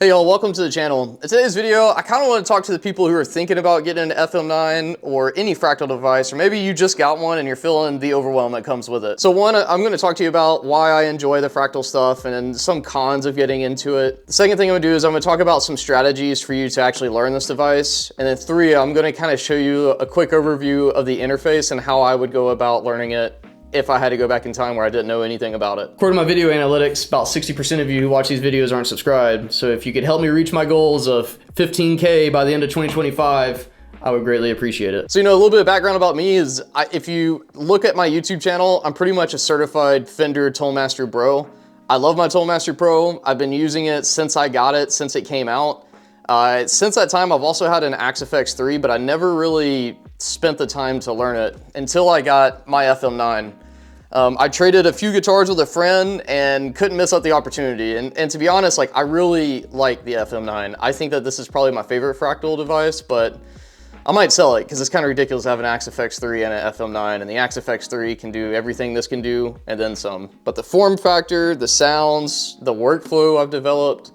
Hey y'all, welcome to the channel. In today's video, I kind of want to talk to the people who are thinking about getting an FM9 or any Fractal device, or maybe you just got one and you're feeling the overwhelm that comes with it. So one, I'm going to talk to you about why I enjoy the Fractal stuff and then some cons of getting into it. The second thing I'm going to do is I'm going to talk about some strategies for you to actually learn this device. And then three, I'm going to kind of show you a quick overview of the interface and how I would go about learning it if I had to go back in time where I didn't know anything about it. According to my video analytics, about 60% of you who watch these videos aren't subscribed. So if you could help me reach my goals of 15K by the end of 2025, I would greatly appreciate it. So, a little bit of background about me is, if you look at my YouTube channel, I'm pretty much a certified Fender Toolmaster Bro. I love my Toolmaster Pro. I've been using it since I got it, since it came out. Since that time, I've also had an Axe FX3, but I never really spent the time to learn it until I got my FM9. I traded a few guitars with a friend and couldn't miss out the opportunity. And to be honest, I really like the FM9. I think that this is probably my favorite Fractal device, but I might sell it because it's kind of ridiculous to have an Axe FX3 and an FM9, and the Axe FX3 can do everything this can do and then some. But the form factor, the sounds, the workflow I've developed,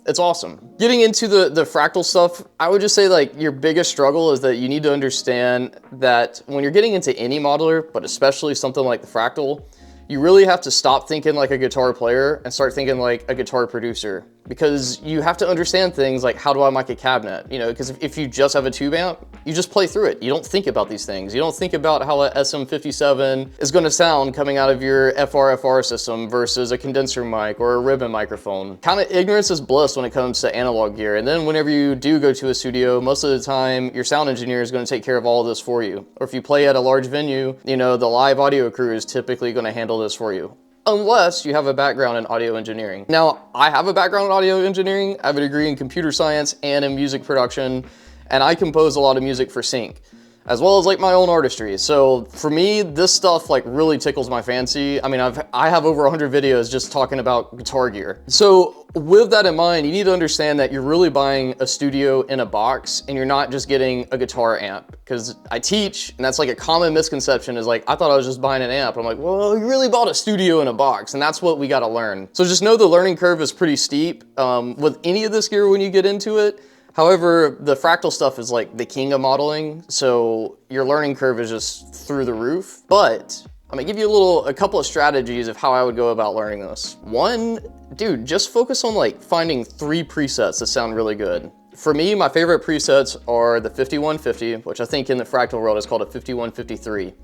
it's awesome. Getting into the Fractal stuff, I would just say your biggest struggle is that you need to understand that when you're getting into any modeler, but especially something like the Fractal, you really have to stop thinking like a guitar player and start thinking like a guitar producer, because you have to understand things like, how do I mic a cabinet? Because if you just have a tube amp, you just play through it. You don't think about these things. You don't think about how a SM57 is going to sound coming out of your FR system versus a condenser mic or a ribbon microphone. Kind of ignorance is bliss when it comes to analog gear. And then whenever you do go to a studio, most of the time your sound engineer is going to take care of all of this for you. Or if you play at a large venue, the live audio crew is typically going to handle this for you, unless you have a background in audio engineering. Now, I have a background in audio engineering. I have a degree in computer science and in music production, and I compose a lot of music for sync, as well as my own artistry. So for me, this stuff really tickles my fancy. I mean, I have over 100 videos just talking about guitar gear. So with that in mind, you need to understand that you're really buying a studio in a box, and you're not just getting a guitar amp. Because I teach, and that's a common misconception is I thought I was just buying an amp. I'm like, well, you really bought a studio in a box, and that's what we gotta learn. So just know the learning curve is pretty steep with any of this gear when you get into it. However, the Fractal stuff is the king of modeling, so your learning curve is just through the roof. But I'm gonna give you a couple of strategies of how I would go about learning this. One, dude, just focus on finding 3 presets that sound really good. For me, my favorite presets are the 5150, which I think in the Fractal world is called a 5153.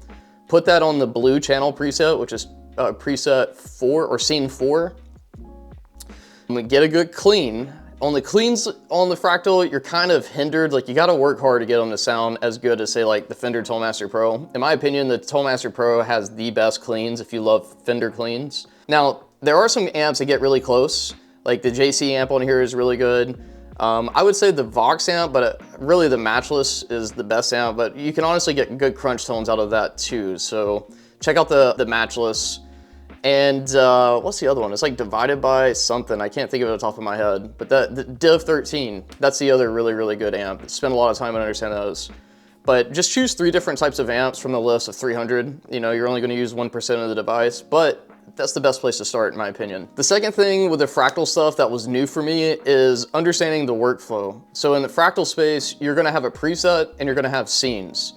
Put that on the blue channel preset, which is preset 4 or scene 4. I'm gonna get a good clean. On the cleans on the Fractal, you're kind of hindered. You gotta work hard to get them to sound as good as, say, the Fender Toolmaster Pro. In my opinion, the Toolmaster Pro has the best cleans if you love Fender cleans. Now, there are some amps that get really close. The JC amp on here is really good. I would say the Vox amp, but really the Matchless is the best amp, but you can honestly get good crunch tones out of that too. So check out the Matchless. And what's the other one? It's divided by something. I can't think of it off the top of my head, but the Div 13, that's the other really, really good amp. Spend a lot of time on understanding those. But just choose 3 different types of amps from the list of 300. You're only gonna use 1% of the device, but that's the best place to start, in my opinion. The second thing with the Fractal stuff that was new for me is understanding the workflow. So in the Fractal space, you're gonna have a preset and you're gonna have scenes.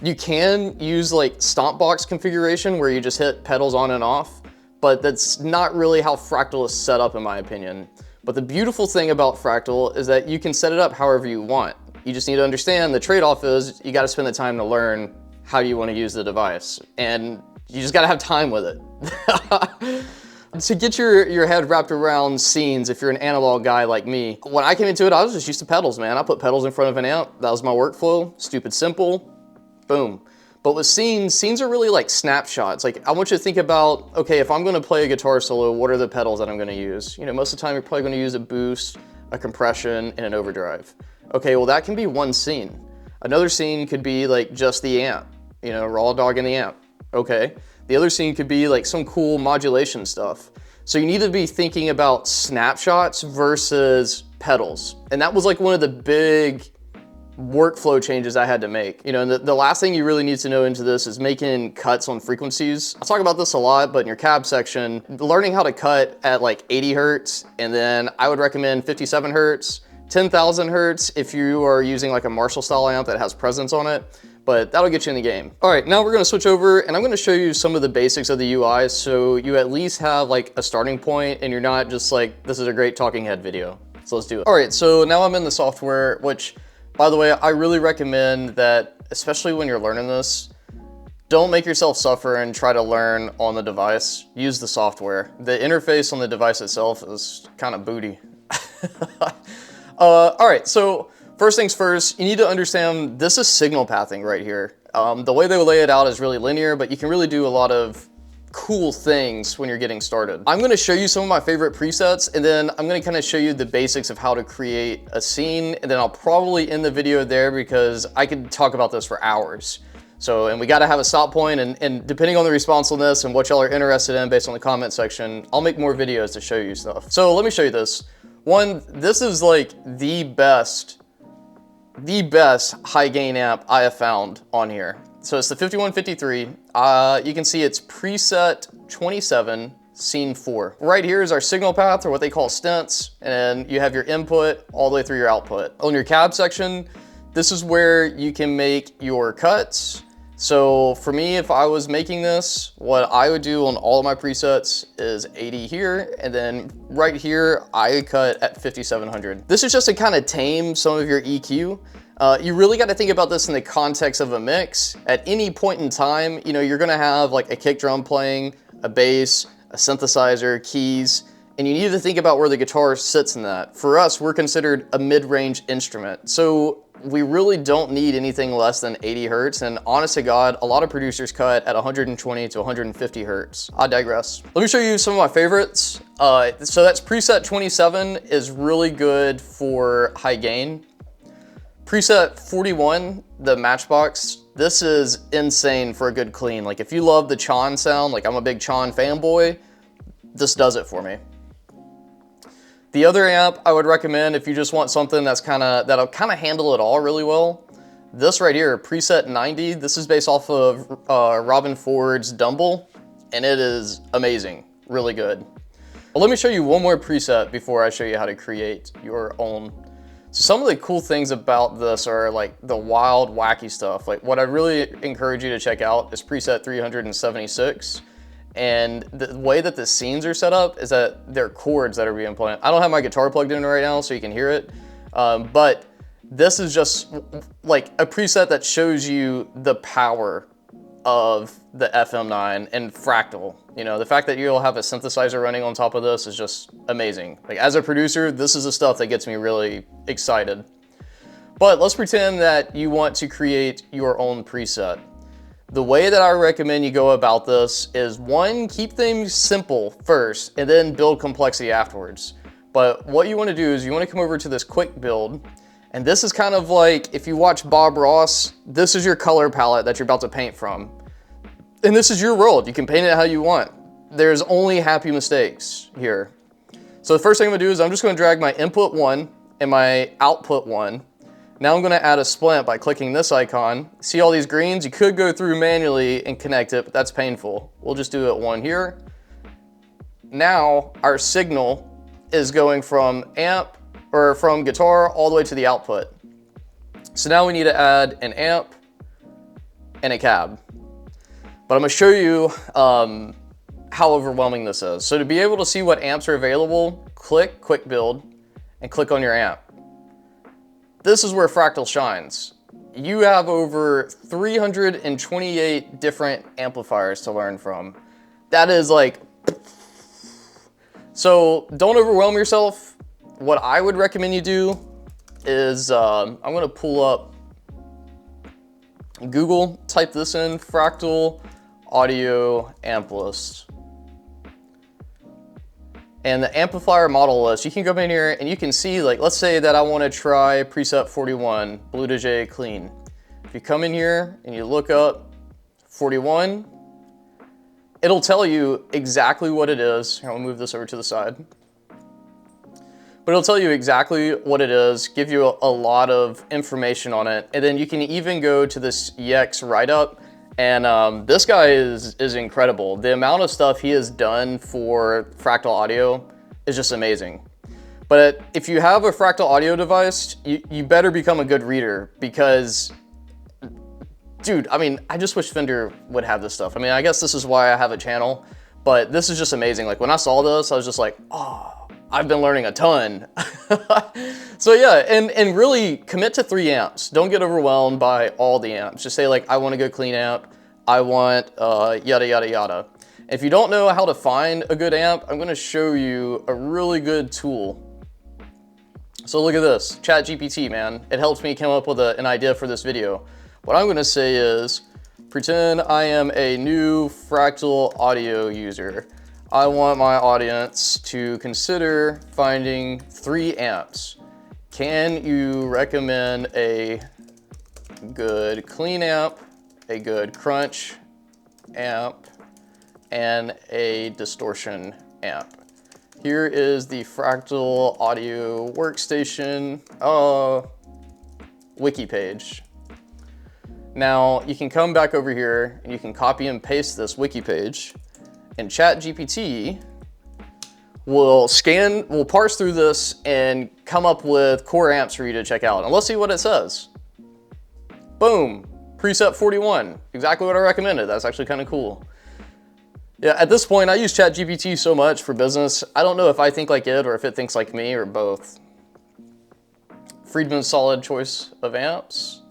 You can use stompbox configuration where you just hit pedals on and off, but that's not really how Fractal is set up, in my opinion. But the beautiful thing about Fractal is that you can set it up however you want. You just need to understand the trade-off is you gotta spend the time to learn how you wanna use the device. And you just gotta have time with it. To get your head wrapped around scenes, if you're an analog guy like me, when I came into it, I was just used to pedals, man. I put pedals in front of an amp. That was my workflow, stupid simple, boom. But with scenes are really snapshots. I want you to think about, okay, if I'm gonna play a guitar solo, what are the pedals that I'm gonna use? Most of the time you're probably gonna use a boost, a compression, and an overdrive. Okay, well that can be one scene. Another scene could be just the amp, raw dog in the amp. Okay, the other scene could be some cool modulation stuff. So you need to be thinking about snapshots versus pedals. And that was one of the big workflow changes I had to make. You know, and the last thing you really need to know into this is making cuts on frequencies. I talk about this a lot, but in your cab section, learning how to cut at like 80 hertz, and then I would recommend 57 hertz, 10,000 hertz if you are using like a Marshall style amp that has presence on it, but that'll get you in the game. All right, now we're gonna switch over and I'm gonna show you some of the basics of the UI so you at least have like a starting point and you're not just like, this is a great talking head video. So let's do it. All right, so now I'm in the software, which by the way, I really recommend that, especially when you're learning this, don't make yourself suffer and try to learn on the device. Use the software. The interface on the device itself is kind of booty. All right, so first things first, you need to understand this is signal pathing right here. The way they lay it out is really linear, but you can really do a lot of cool things when you're getting started. I'm gonna show you some of my favorite presets, and then I'm gonna kind of show you the basics of how to create a scene, and then I'll probably end the video there because I could talk about this for hours. So, and we gotta have a stop point, and depending on the response on this and what y'all are interested in based on the comment section, I'll make more videos to show you stuff. So let me show you this. One, this is like the best high gain amp I have found on here. So it's the 5153. You can see it's preset 27, scene 4. Right here is our signal path, or what they call stints, and you have your input all the way through your output. On your cab section, this is where you can make your cuts. So for me, if I was making this, what I would do on all of my presets is 80 here, and then right here, I cut at 5700. This is just to kind of tame some of your EQ. You really got to think about this in the context of a mix. At any point in time, you know, you're gonna have like a kick drum playing, a bass, a synthesizer, keys, and you need to think about where the guitar sits in that. For us, we're considered a mid-range instrument. So we really don't need anything less than 80 hertz. And honest to God, a lot of producers cut at 120 to 150 hertz. I digress. Let me show you some of my favorites. So that's preset 27 is really good for high gain. Preset 41, the Matchbox, this is insane for a good clean. Like if you love the Chon sound, like I'm a big Chon fanboy, this does it for me. The other amp I would recommend if you just want something that'll kind of handle it all really well, this right here, Preset 90, this is based off of Robin Ford's Dumble, and it is amazing, really good. Well, let me show you one more preset before I show you how to create your own. So some of the cool things about this are like the wild, wacky stuff. Like what I really encourage you to check out is preset 376. And the way that the scenes are set up is that they're chords that are being played. I don't have my guitar plugged in right now so you can hear it. But this is just like a preset that shows you the power of the FM9 and Fractal. You know, the fact that you'll have a synthesizer running on top of this is just amazing. Like as a producer, this is the stuff that gets me really excited. But let's pretend that you want to create your own preset. The way that I recommend you go about this is one, keep things simple first and then build complexity afterwards. But what you want to do is you want to come over to this quick build, and this is kind of like if you watch Bob Ross, this is your color palette that you're about to paint from. And this is your world. You can paint it how you want. There's only happy mistakes here. So the first thing I'm gonna do is I'm just gonna drag my input 1 and my output 1. Now I'm gonna add a splint by clicking this icon. See all these greens? You could go through manually and connect it, but that's painful. We'll just do it 1 here. Now our signal is going from amp or from guitar all the way to the output. So now we need to add an amp and a cab. But I'm gonna show you how overwhelming this is. So to be able to see what amps are available, click Quick Build and click on your amp. This is where Fractal shines. You have over 328 different amplifiers to learn from. That is like, so don't overwhelm yourself. What I would recommend you do is, I'm gonna pull up Google, type this in, Fractal audio amp list. And the amplifier model list, you can come in here and you can see, like, let's say that I want to try preset 41, Blue DJ clean. If you come in here and you look up 41, it'll tell you exactly what it is. Here, I'll move this over to the side. but it'll tell you exactly what it is, give you a lot of information on it, and then you can even go to this EX write-up, and this guy is incredible. The amount of stuff he has done for Fractal audio is just amazing. But if you have a Fractal audio device, you better become a good reader, because, dude, I mean, I just wish Fender would have this stuff. I mean, I guess this is why I have a channel, but this is just amazing. Like, when I saw this, I was just like, oh, I've been learning a ton. So yeah, and really commit to 3 amps. Don't get overwhelmed by all the amps. Just say, like, I want a good clean amp. I want yada, yada, yada. If you don't know how to find a good amp, I'm gonna show you a really good tool. So look at this, ChatGPT, man. It helps me come up with an idea for this video. What I'm gonna say is, pretend I am a new Fractal audio user. I want my audience to consider finding 3 amps. Can you recommend a good clean amp, a good crunch amp, and a distortion amp? Here is the Fractal audio workstation wiki page. Now you can come back over here and you can copy and paste this wiki page, and ChatGPT will parse through this and come up with core amps for you to check out. And let's see what it says. Boom, preset 41, exactly what I recommended. That's actually kind of cool. Yeah, at this point, I use ChatGPT so much for business. I don't know if I think like it or if it thinks like me or both. Friedman's solid choice of amps.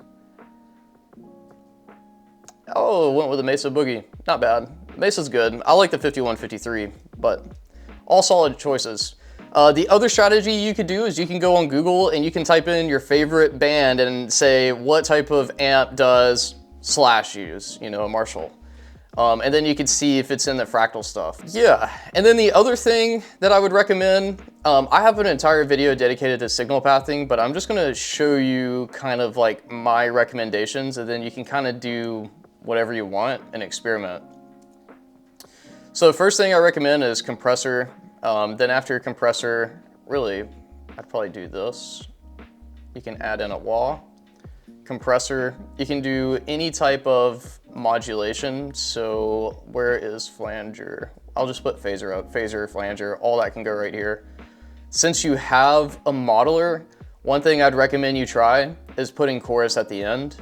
Oh, went with a Mesa Boogie. Not bad. Mesa's good. I like the 5153, but all solid choices. The other strategy you could do is you can go on Google and you can type in your favorite band and say what type of amp does Slash use, you know, a Marshall. And then you can see if it's in the Fractal stuff. Yeah, and then the other thing that I would recommend, I have an entire video dedicated to signal pathing, but I'm just gonna show you kind of like my recommendations, and then you can kind of do whatever you want and experiment. So the first thing I recommend is compressor. Then after compressor, really, I'd probably do this. You can add in a wah. Compressor, you can do any type of modulation. So where is flanger? I'll just put phaser up, phaser, flanger, all that can go right here. Since you have a modeler, one thing I'd recommend you try is putting chorus at the end.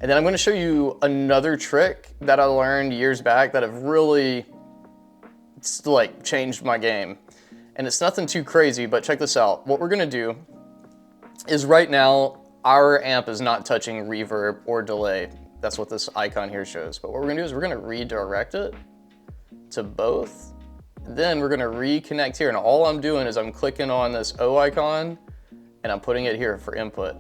And then I'm gonna show you another trick that I learned years back that have really like changed my game. And it's nothing too crazy, but check this out. What we're gonna do is right now, our amp is not touching reverb or delay. That's what this icon here shows. But what we're gonna do is we're gonna redirect it to both. Then we're gonna reconnect here. And all I'm doing is I'm clicking on this O icon and I'm putting it here for input.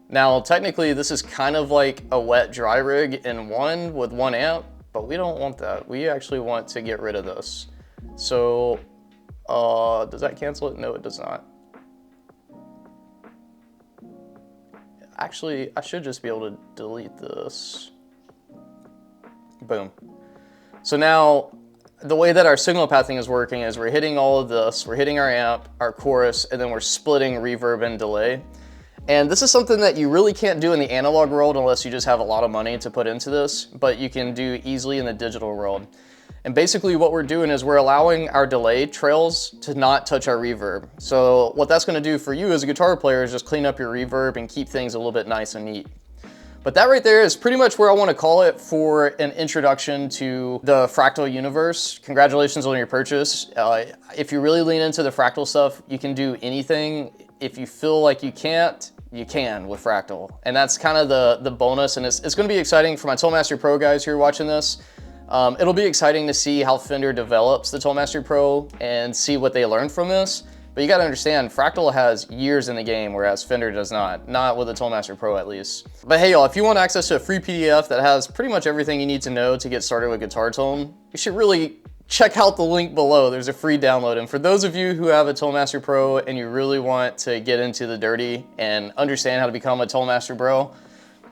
Now, technically this is kind of like a wet dry rig in one with 1 amp, but we don't want that. We actually want to get rid of this. So, does that cancel it? No, it does not. Actually, I should just be able to delete this. Boom. So now, the way that our signal pathing is working is we're hitting all of this, we're hitting our amp, our chorus, and then we're splitting reverb and delay. And this is something that you really can't do in the analog world unless you just have a lot of money to put into this, but you can do easily in the digital world. And basically what we're doing is we're allowing our delay trails to not touch our reverb. So what that's gonna do for you as a guitar player is just clean up your reverb and keep things a little bit nice and neat. But that right there is pretty much where I want to call it for an introduction to the Fractal universe. Congratulations on your purchase. If you really lean into the Fractal stuff, you can do anything. If you feel like you can't, you can with Fractal. And that's kind of the bonus, and it's going to be exciting for my Toolmaster Pro guys who are watching this. It'll be exciting to see how Fender develops the Toolmaster Pro and see what they learn from this. But you got to understand, Fractal has years in the game, whereas Fender does not with the Toolmaster Pro at least. But hey y'all, if you want access to a free PDF that has pretty much everything you need to know to get started with guitar tone, you should really check out the link below. There's a free download. And for those of you who have a Toolmaster Pro and you really want to get into the dirty and understand how to become a Toolmaster Pro,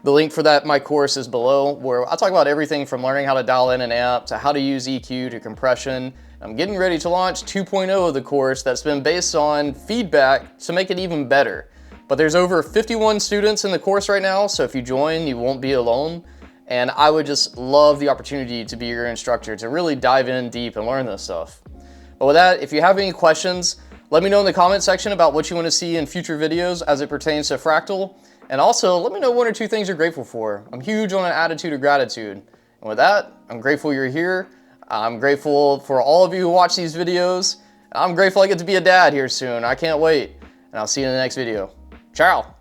the link for that, my course, is below, where I talk about everything from learning how to dial in an amp to how to use EQ to compression I'm getting ready to launch 2.0 of the course that's been based on feedback to make it even better. But there's over 51 students in the course right now, so if you join, you won't be alone. And I would just love the opportunity to be your instructor, to really dive in deep and learn this stuff. But with that, if you have any questions, let me know in the comment section about what you want to see in future videos as it pertains to Fractal. And also, let me know 1 or 2 things you're grateful for. I'm huge on an attitude of gratitude. And with that, I'm grateful you're here. I'm grateful for all of you who watch these videos. I'm grateful I get to be a dad here soon. I can't wait. And I'll see you in the next video. Ciao.